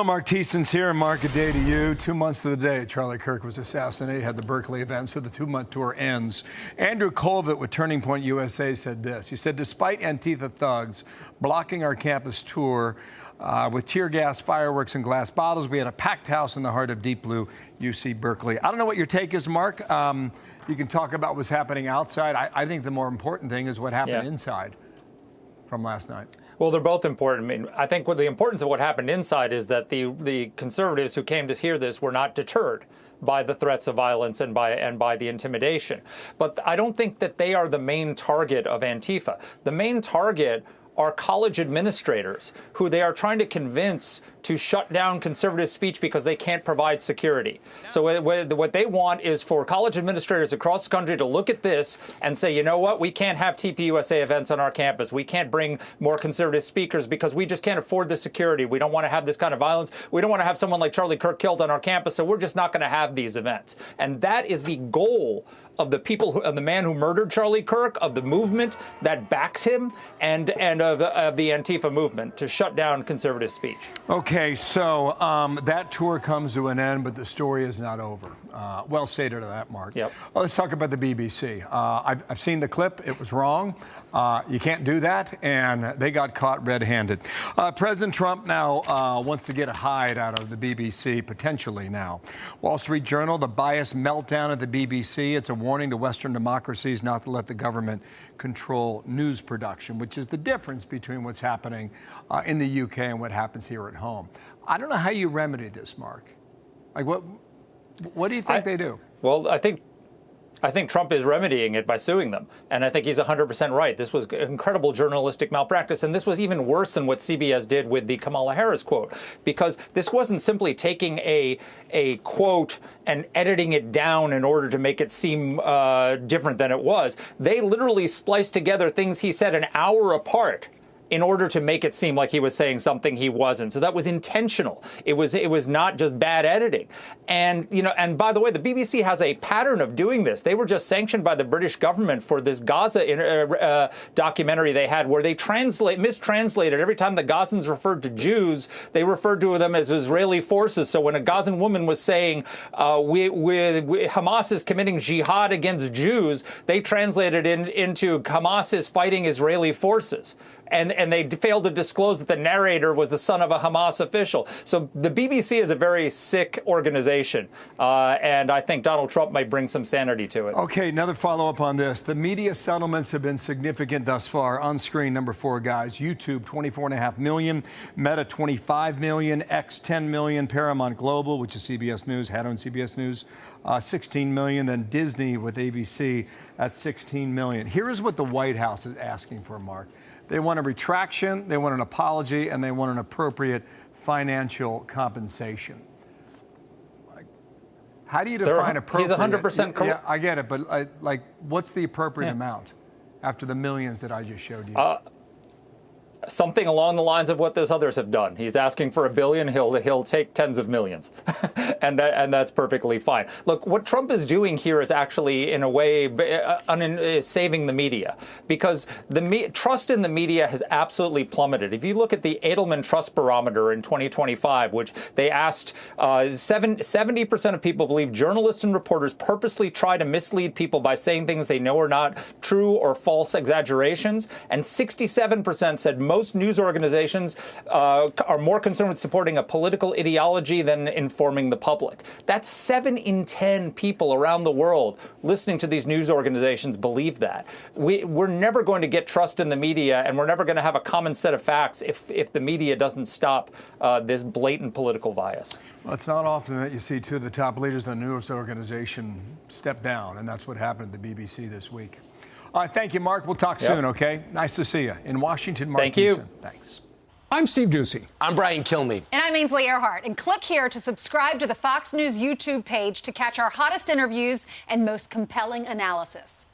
Hello, Marc Thiessen's here, and Marc, a day to you. 2 months to the day Charlie Kirk was assassinated, had the Berkeley event, so the 2-month tour ends. Andrew Colvett with Turning Point USA said this. He said, despite Antifa thugs blocking our campus tour with tear gas, fireworks, and glass bottles, we had a packed house in the heart of deep blue UC Berkeley. I don't know what your take is, Marc. You can talk about what's happening outside. I think the more important thing is what happened inside from last night. Well, they're both important. I mean, I think what the importance of what happened inside is that the conservatives who came to hear this were not deterred by the threats of violence and by the intimidation. But I don't think that they are the main target of Antifa. The main target are college administrators who they are trying to convince to shut down conservative speech because they can't provide security. So what they want is for college administrators across the country to look at this and say, you know what, we can't have TPUSA events on our campus. We can't bring more conservative speakers because we just can't afford the security. We don't want to have this kind of violence. We don't want to have someone like Charlie Kirk killed on our campus, so we're just not going to have these events. And that is the goal of the people, of the man who murdered Charlie Kirk, of the movement that backs him, and of the Antifa movement to shut down conservative speech. Okay, so that tour comes to an end, but the story is not over. Well stated on that, Marc. Yep. Well, let's talk about the BBC. I've seen the clip. It was wrong. You can't do that, and they got caught red-handed. President Trump now wants to get a hide out of the BBC, potentially now. Wall Street Journal, the bias meltdown at the BBC. It's a warning to Western democracies not to let the government control news production, which is the difference between what's happening in the UK and what happens here at home. I don't know how you remedy this, Marc. Like, what do you think they do? Well, I think Trump is remedying it by suing them. And I think he's 100% right. This was incredible journalistic malpractice. And this was even worse than what CBS did with the Kamala Harris quote, because this wasn't simply taking a quote and editing it down in order to make it seem different than it was. They literally spliced together things he said an hour apart in order to make it seem like he was saying something he wasn't. So that was intentional. It was not just bad editing. And, you know, and by the way, the BBC has a pattern of doing this. They were just sanctioned by the British government for this Gaza documentary they had where they mistranslated. Every time the Gazans referred to Jews, they referred to them as Israeli forces. So when a Gazan woman was saying, Hamas is committing jihad against Jews, they translated into Hamas is fighting Israeli forces. And they failed to disclose that the narrator was the son of a Hamas official. So the BBC is a very sick organization, and I think Donald Trump might bring some sanity to it. Okay, another follow-up on this. The media settlements have been significant thus far. On screen, number 4, guys. YouTube, $24.5 million. Meta, $25 million. X, $10 million. Paramount Global, which is CBS News, had on CBS News, $16 million. Then Disney with ABC at $16 million. Here is what the White House is asking for, Marc. They want a retraction, they want an apology, and they want an appropriate financial compensation. How do you define appropriate? He's 100% correct. Yeah, I get it, but what's the appropriate amount after the millions that I just showed you? Something along the lines of what those others have done. He's asking for $1 billion. He'll take tens of millions, and that's perfectly fine. Look, what Trump is doing here is actually, in a way, saving the media, because the trust in the media has absolutely plummeted. If you look at the Edelman Trust Barometer in 2025, which they asked 70% of people believe journalists and reporters purposely try to mislead people by saying things they know are not true or false exaggerations, and 67% said most news organizations are more concerned with supporting a political ideology than informing the public. That's 7 in 10 people around the world listening to these news organizations believe that. We're never going to get trust in the media, and we're never going to have a common set of facts if the media doesn't stop this blatant political bias. Well, it's not often that you see two of the top leaders of the news organization step down, and that's what happened at the BBC this week. All right, thank you, Marc. We'll talk soon, okay? Nice to see you. In Washington, Marc Thank you. Thiessen. Thanks. I'm Steve Ducey. I'm Brian Kilmeade. And I'm Ainsley Earhart. And click here to subscribe to the Fox News YouTube page to catch our hottest interviews and most compelling analysis.